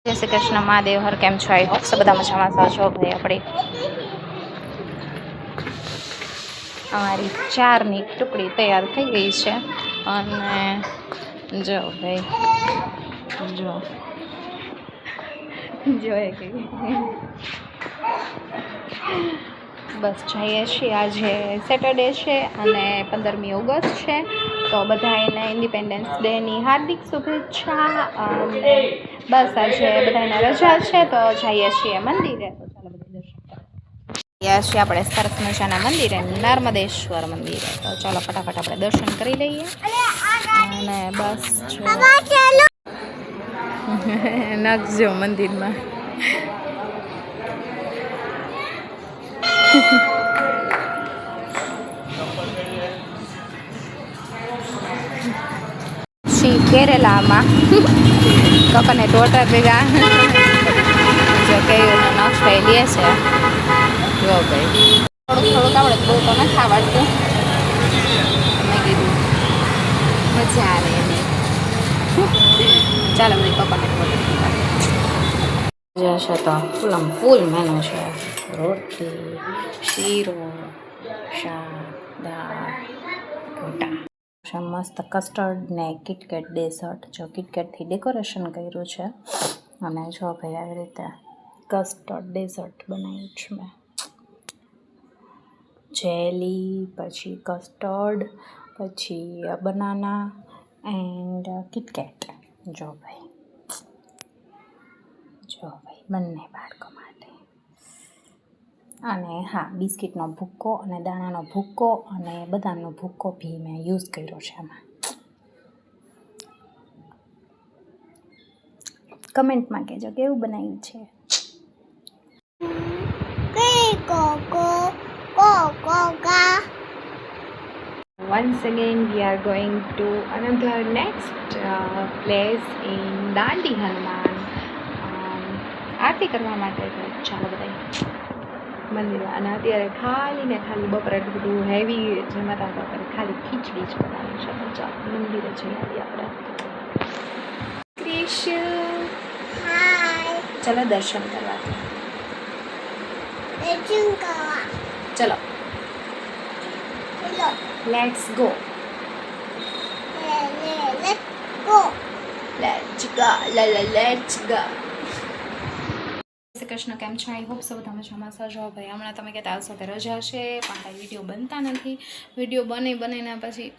જય શ્રી કૃષ્ણ મહાદેવ હર કેમ છો? આઈ હોપ સો બધા મજામાં છો ભાઈ. આપણે અમારી ચારની ટુકડી તૈયાર થઈ ગઈ છે અને જો ભાઈ જો બસ જઈએ છીએ. આજે સેટરડે છે અને 15મી ઓગસ્ટ છે, તો બધાને ઇન્ડિપેન્ડન્સ ડેની હાર્દિક શુભેચ્છા. અને બસ આજે બધાને રજા છે તો જઈએ છીએ મંદિરે. તો ચાલો બધા દર્શન ગયા છીએ આપણે સરસ મજાના મંદિરે, નર્મદેશ્વર મંદિરે. તો ચાલો ફટાફટ આપણે દર્શન કરી લઈએ. અને બસ નાખજો મંદિરમાં. શ્રી કેરેલામાં કોકોનટ વોટર ભેગા જો કેવું નક્ષભાઈ લે છે. જો ભાઈ થોડુંક આવડે, બહુ તો નથી આવડતું. મેં કીધું મજા આવે એની. ચાલો ભાઈ કોકોનટ વોટર જશે તો ફૂલ મેનુ છે. રોટલી, શીરો, શાક, દાળ, ગોટા, મસ્ત કસ્ટર્ડ ને કિટકેટ ડેઝર્ટ. જો કિટકેટથી ડેકોરેશન કર્યું છે અને જો ભાઈ આવી રીતે કસ્ટર્ડ ડેઝર્ટ બનાવ્યું છે મેં. જેલી, પછી કસ્ટર્ડ, પછી બનાના એન્ડ કિટકેટ. જો ભાઈ બંને બાળકો માટે. અને હા, બિસ્કિટનો ભૂક્કો અને દાણાનો ભૂક્કો અને બદામનો ભૂક્કો બી મેં યુઝ કર્યો છે એમાં. કમેન્ટમાં કહેજો કેવું બનાવ્યું છે. Once again we are going to another next place in Dandi Hanuman આરતી કરવા માટે. ચાલો બધા મંદિરે. અને અત્યારે ખાલી ને ખાલી બપોરે એટલું બધું હેવી જમાતા હતા, ખાલી ખીચડી જ બનાવી છે. તો ચાલો મંદિરે જઈ આવીએ આપણે. ક્રિશ ચલો દર્શન કરવા. ચલો let's go. Let's go. Shri Krishna, કેમ છો? આઈ હોપ સો બધા મજામાં છો ભાઈ. હમણાં તમે કહેતા આવશો કે રજા છે પણ કાંઈ વિડીયો બનતા નથી. વિડીયો બને પછી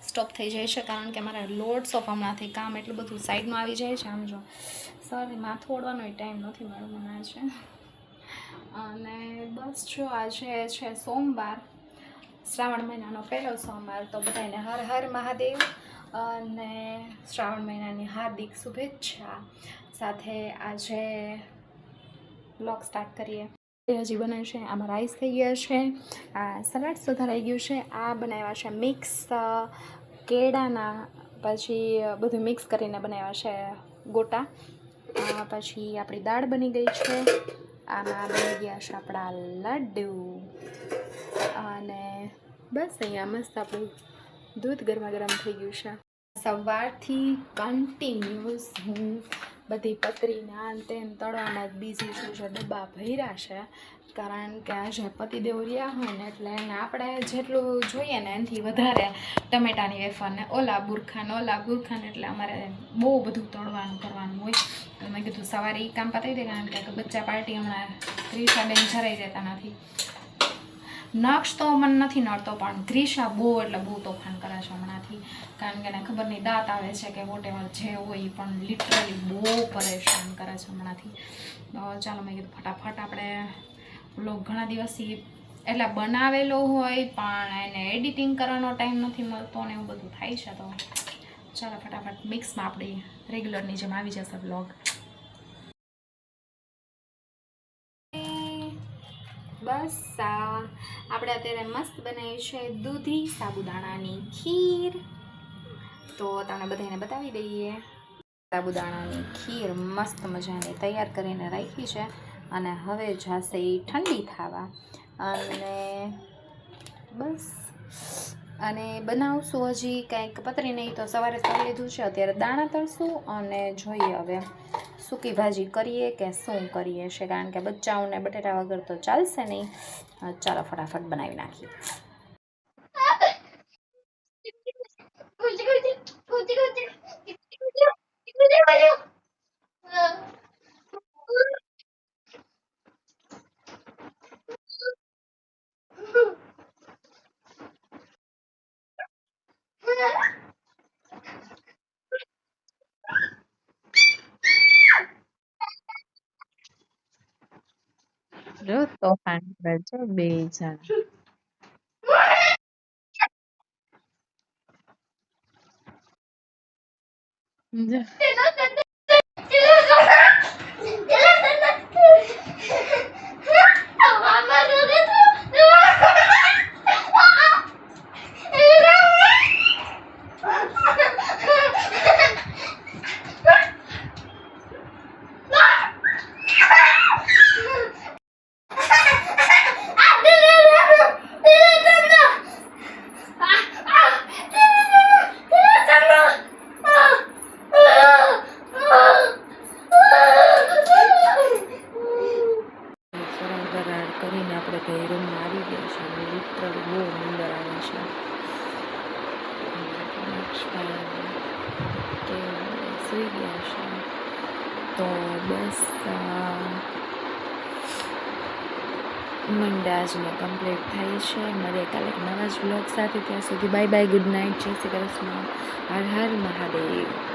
સ્ટોપ થઈ જાય છે, કારણ કે મારા લોડ્સ ઓફ હમણાંથી કામ એટલું બધું સાઈડમાં આવી જાય છે. આમ જો સર માથું ઓળવાનો ટાઈમ નથી મળ્યો મને છે. અને બસ જો આજે છે સોમવાર, શ્રાવણ મહિનાનો પહેલો સોમવાર. તો બધાને હર હર મહાદેવ અને શ્રાવણ મહિનાની હાર્દિક શુભેચ્છા સાથે આજે બ્લોગ સ્ટાર્ટ કરીએ. હજી બનાવ્યું છે, આમાં રાઈસ થઈ ગયા છે, આ સલાડ સુધારાઈ ગયું છે, આ બનાવ્યા છે મિક્સ કેળાના, પછી બધું મિક્સ કરીને બનાવ્યા છે ગોટા. પછી આપણી દાળ બની ગઈ છે. આમાં બની ગયા છે આપણા લડ્ડુ. અને બસ અહીંયા મસ્ત આપણું દૂધ ગરમા ગરમ થઈ ગયું છે. સવારથી કન્ટિન્યુઅસ હું બધી પતરીના તેમ તળવામાં જ બીઝી છું. જો ડબ્બા ભર્યા છે, કારણ કે આજે પતિદેવ રહ્યા હોય ને એટલે એને આપણે જેટલું જોઈએ ને એનાથી વધારે ટમેટાની વેફરને ઓલા બુરખાને એટલે અમારે બહુ બધું તળવાનું કરવાનું હોય. એટલે મેં કીધું સવારે એ કામ પતાવી દે, કારણ કે બચ્ચા પાર્ટી હમણાં ક્રિશાબેન જરાઈ રહેતા નથી. નક્ષ તો મને નથી નડતો, પણ ગ્રીશા બહુ તોફાન કરે છે હમણાંથી, કારણ કે એને ખબર નહીં દાંત આવે છે કે વોટેવર જે હોય, પણ લિટરલી બહુ પરેશાન કરે છે હમણાંથી. ચાલો મેં કીધું ફટાફટ આપણે બ્લોગ ઘણા દિવસથી એટલે બનાવેલો હોય પણ એને એડિટિંગ કરવાનો ટાઈમ નથી મળતો ને એવું બધું થાય છે. તો ચાલો ફટાફટ મિક્સમાં આપણી રેગ્યુલરની જેમ આવી જશે બ્લોગ. બસ આપણે અત્યારે મસ્ત બનાવી છે દૂધી સાબુદાણાની ખીર. તો તમને બધાને બતાવી દઈએ. સાબુદાણાની ખીર મસ્ત મજાની તૈયાર કરીને રાખી છે અને હવે જશે એ ઠંડી થવા. અને બસ અને બનાવશું હજી કંઈક પતરી નહીં તો સવારે તળી લીધું છે, અત્યારે દાણા તળશું અને જોઈએ હવે સૂકી ભાજી કરીએ કે શું કરીએ છે, કારણ કે બચ્ચાઓને બટેટા વગર તો ચાલશે નહીં. ચાલો ફટાફટ બનાવી નાખીએ. જો તોફાન કરે છે બે જણ. કરીને આપણે કઈ રૂમમાં આવી ગયા છે. લિટરલી બહુ નીંદર આવે છે. કે સુઈ ગયા છે. તો બસ મંડે આજનો કમ્પ્લીટ થાય છે. મળીએ કાલે નવા જ બ્લોગ સાથે. ત્યાં સુધી બાય બાય, ગુડ નાઇટ, જય શ્રી કૃષ્ણ, હર હર મહાદેવ.